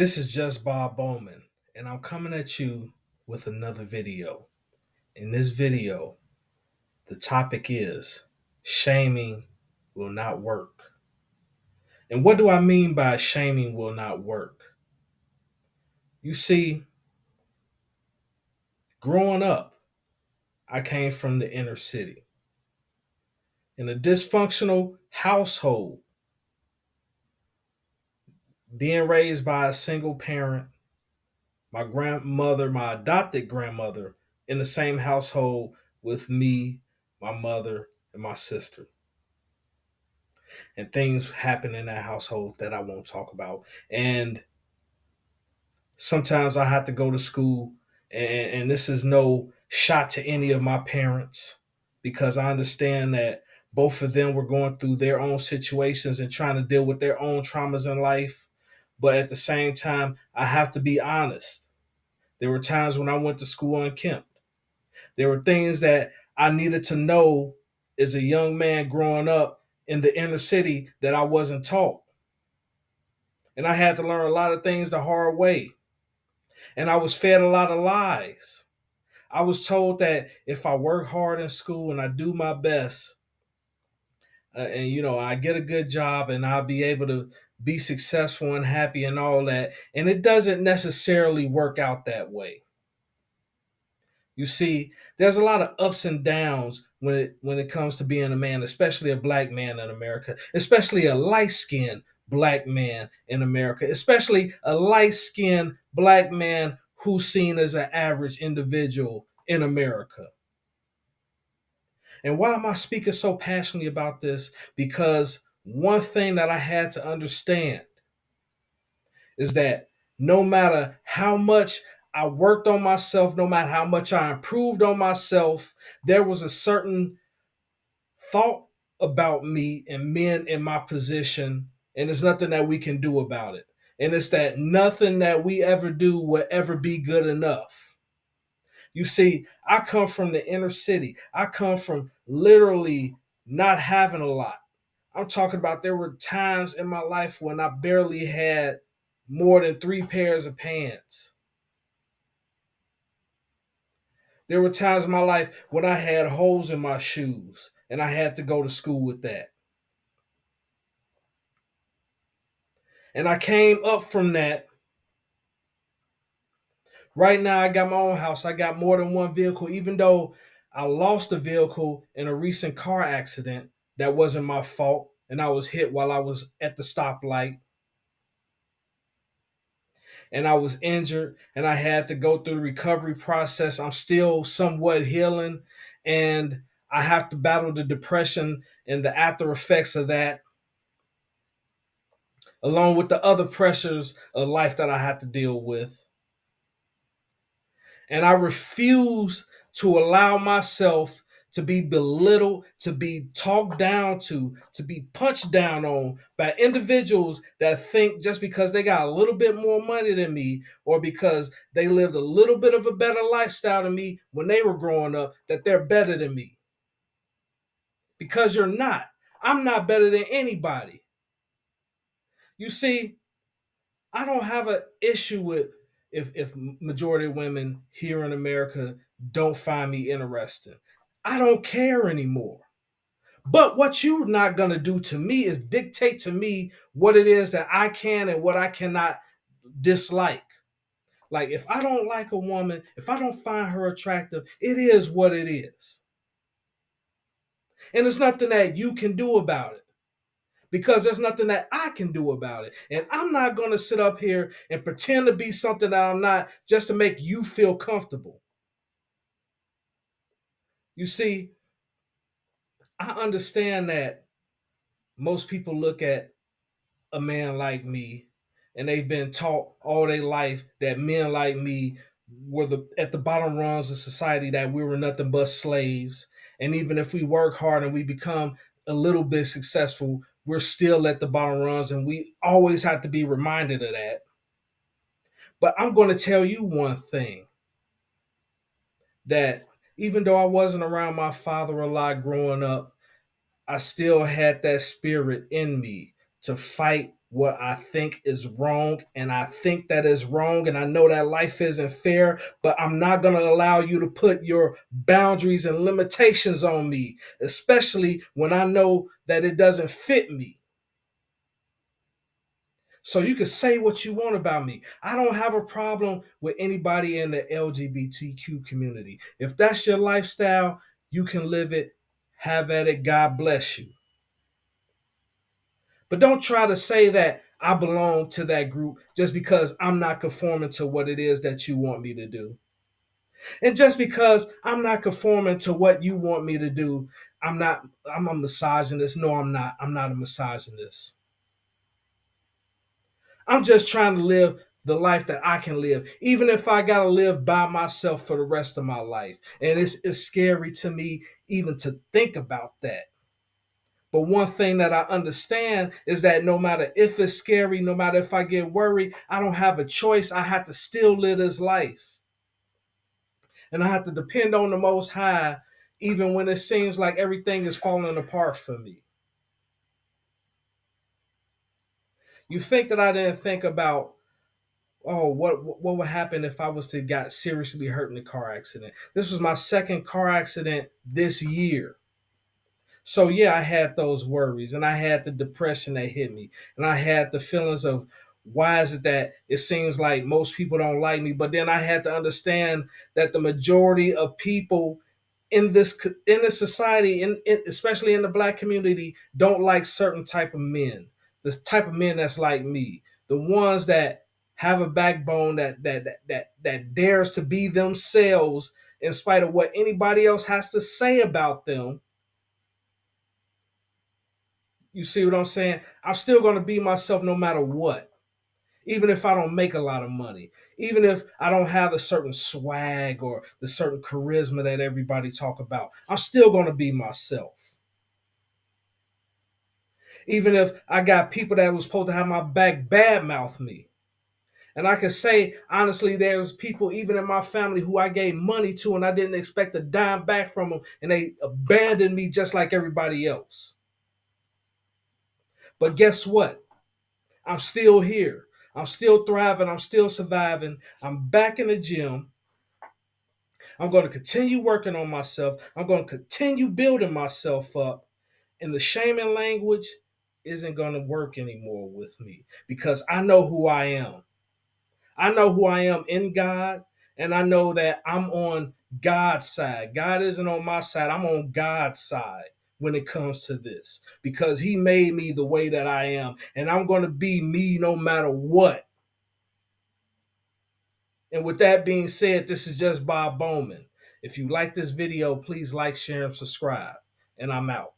This is just Bob Bowman, and I'm coming at you with another video. In this video, the topic is shaming will not work. And what do I mean by shaming will not work? You see, growing up, I came from the inner city. In a dysfunctional household, being raised by a single parent, my grandmother, my adopted grandmother, in the same household with me, my mother, and my sister. And things happen in that household that I won't talk about. And sometimes I have to go to school, and this is no shot to any of my parents because I understand that both of them were going through their own situations and trying to deal with their own traumas in life. But at the same time, I have to be honest. There were times when I went to school unkempt. There were things that I needed to know as a young man growing up in the inner city that I wasn't taught. And I had to learn a lot of things the hard way. And I was fed a lot of lies. I was told that if I work hard in school and I do my best, and I get a good job and I'll be able to be successful and happy and all that. And it doesn't necessarily work out that way. You see, there's a lot of ups and downs when it comes to being a man, especially a black man in America, especially a light-skinned black man in America, especially a light-skinned black man who's seen as an average individual in America. And why am I speaking so passionately about this? Because one thing that I had to understand is that no matter how much I worked on myself, no matter how much I improved on myself, there was a certain thought about me and men in my position, and there's nothing that we can do about it. And it's that nothing that we ever do will ever be good enough. You see, I come from the inner city. I come from literally not having a lot. I'm talking about there were times in my life when I barely had more than three pairs of pants. There were times in my life when I had holes in my shoes and I had to go to school with that. And I came up from that. Right now, I got my own house. I got more than one vehicle, even though I lost a vehicle in a recent car accident that wasn't my fault. And I was hit while I was at the stoplight. And I was injured and I had to go through the recovery process. I'm still somewhat healing and I have to battle the depression and the after effects of that, along with the other pressures of life that I have to deal with. And I refuse to allow myself to be belittled, to be talked down to be punched down on by individuals that think just because they got a little bit more money than me or because they lived a little bit of a better lifestyle than me when they were growing up, that they're better than me. Because you're not. I'm not better than anybody. You see, I don't have an issue with if majority of women here in America don't find me interesting. I don't care anymore. But what you're not gonna do to me is dictate to me what it is that I can and what I cannot dislike. Like if I don't like a woman, if I don't find her attractive, it is what it is. And there's nothing that you can do about it, because there's nothing that I can do about it. And I'm not going to sit up here and pretend to be something that I'm not just to make you feel comfortable. You see, I understand that most people look at a man like me and they've been taught all their life that men like me were at the bottom rungs of society, that we were nothing but slaves. And even if we work hard and we become a little bit successful, we're still at the bottom rungs, and we always have to be reminded of that. But I'm going to tell you one thing, that even though I wasn't around my father a lot growing up, I still had that spirit in me to fight what I think is wrong, and I think that is wrong, and I know that life isn't fair, but I'm not going to allow you to put your boundaries and limitations on me, especially when I know that it doesn't fit me. So you can say what you want about me. I don't have a problem with anybody in the LGBTQ community. If that's your lifestyle, you can live it, have at it, God bless you. But don't try to say that I belong to that group just because I'm not conforming to what it is that you want me to do. And just because I'm not conforming to what you want me to do, I'm a misogynist. No, I'm not. I'm not a misogynist. I'm just trying to live the life that I can live, even if I got to live by myself for the rest of my life. And it's scary to me even to think about that. But one thing that I understand is that no matter if it's scary, no matter if I get worried, I don't have a choice. I have to still live this life. And I have to depend on the Most High, even when it seems like everything is falling apart for me. You think that I didn't think about, oh, what would happen if I was to got seriously hurt in a car accident? This was my second car accident this year. So yeah, I had those worries, and I had the depression that hit me, and I had the feelings of why is it that it seems like most people don't like me? But then I had to understand that the majority of people in this society, especially in the black community, don't like certain type of men. The type of men that's like me, the ones that have a backbone that dares to be themselves in spite of what anybody else has to say about them. You see what I'm saying? I'm still going to be myself no matter what. Even if I don't make a lot of money, even if I don't have a certain swag or the certain charisma that everybody talk about, I'm still going to be myself. Even if I got people that was supposed to have my back badmouth me. And I can say, honestly, there's people even in my family who I gave money to and I didn't expect a dime back from them, and they abandoned me just like everybody else. But guess what? I'm still here. I'm still thriving. I'm still surviving. I'm back in the gym. I'm going to continue working on myself. I'm going to continue building myself up. And the shaming language isn't going to work anymore with me because I know who I am. I know who I am in God, and I know that I'm on God's side. God isn't on my side. I'm on God's side when it comes to this because He made me the way that I am, and I'm going to be me no matter what. And with that being said, this is just Bob Bowman. If you like this video, please like, share, and subscribe. And I'm out.